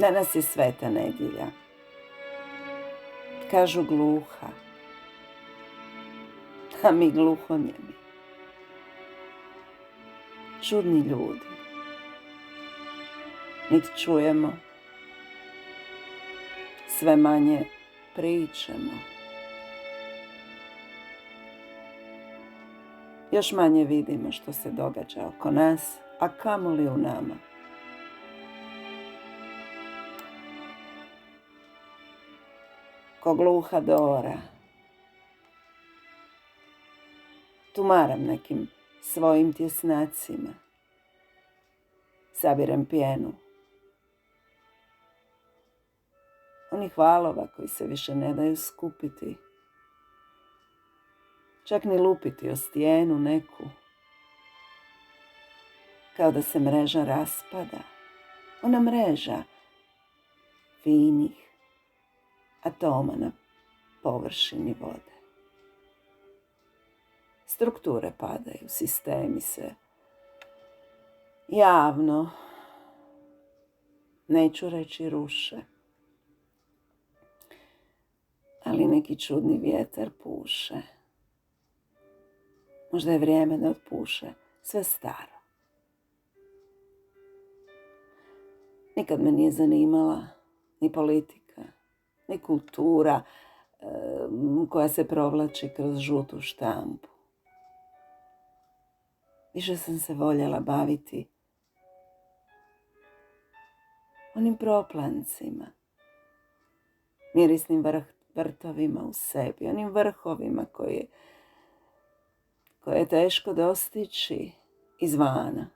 Danas je Sveta nedjelja. Kažu gluha, a mi gluhonijemi. Čudni ljudi. Niti čujemo, sve manje pričamo. Još manje vidimo što se događa oko nas, a kamoli u nama. Ko gluha Dora, tumaram nekim svojim tjesnacima, sabirem pjenu. Onih valova koji se više ne daju skupiti, čak ni lupiti o stijenu neku, kao da se mreža raspada, ona mreža finih atoma na površini vode. Strukture padaju, sistemi se javno, neću reći ruše, ali neki čudni vjetar puše. Možda je vrijeme da otpuše sve staro. Nikad me nije zanimala ni politika, ni kultura koja se provlači kroz žutu štampu. Više sam se voljela baviti onim proplancima, mirisnim vrtovima u sebi, onim vrhovima koje je teško dostići izvana.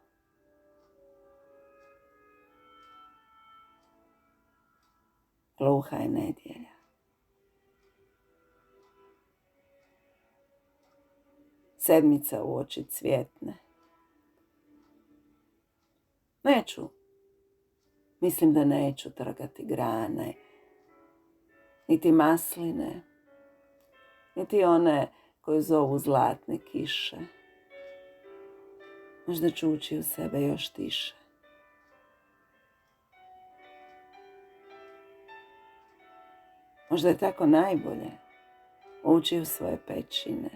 Gluha je nedjelja. Sedmica u oči cvjetne. Mislim da neću trgati grane, niti masline, niti one koje zovu zlatne kiše. Možda ću ući u sebe još tiše. Možda je tako najbolje ući u svoje pećine,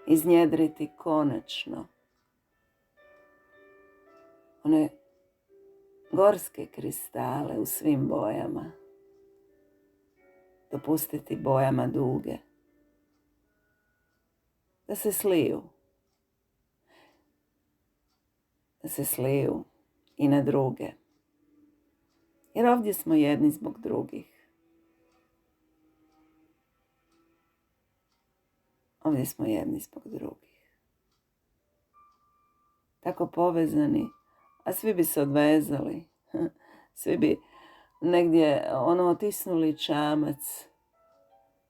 iznjedriti konačno one gorske kristale u svim bojama, dopustiti bojama duge da se sliju i na druge, jer ovdje smo jedni zbog drugih. Ovdje smo jedni zbog drugih. Tako povezani, a svi bi se odvezali. Svi bi negdje otisnuli čamac,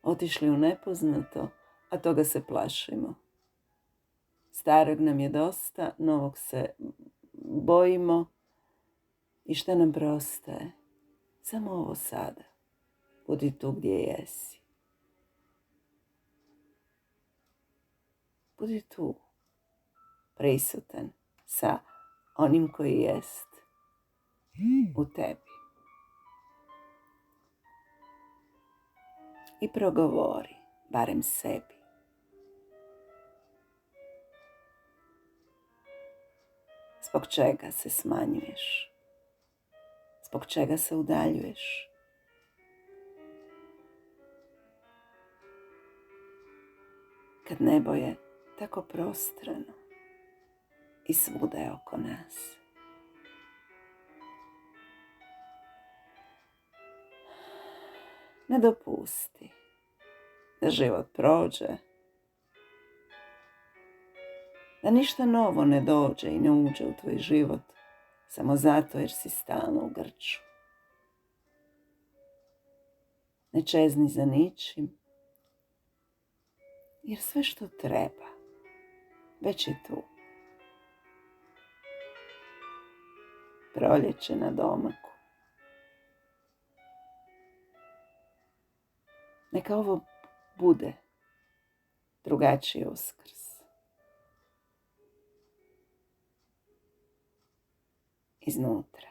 otišli u nepoznato, a toga se plašimo. Starog nam je dosta, novog se bojimo i šta nam preostaje? Samo ovo sada. Budi tu gdje jesi. Budi tu, prisutan sa onim koji jest u tebi. I progovori, barem sebi. Zbog čega se smanjuješ? Zbog čega se udaljuješ? Kad nebo je tako prostrano i svuda je oko nas. Ne dopusti da život prođe, da ništa novo ne dođe i ne uđe u tvoj život samo zato jer si stalno u grču. Ne čezni za ničim, jer sve što treba već je tu. Proljeće na domaku. Neka ovo bude drugačiji Uskrs. Iznutra.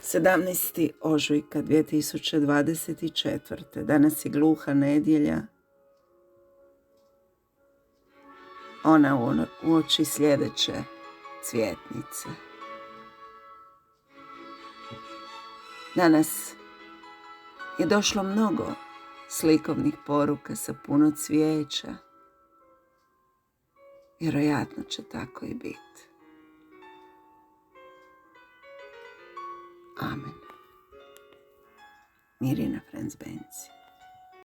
17. ožujka 2024. Danas je gluha nedjelja. Ona uoči sljedeće cvjetnice. Danas je došlo mnogo slikovnih poruka sa puno cvijeća. Vjerojatno će tako i biti. Amen. Mirjana Frenzbenci.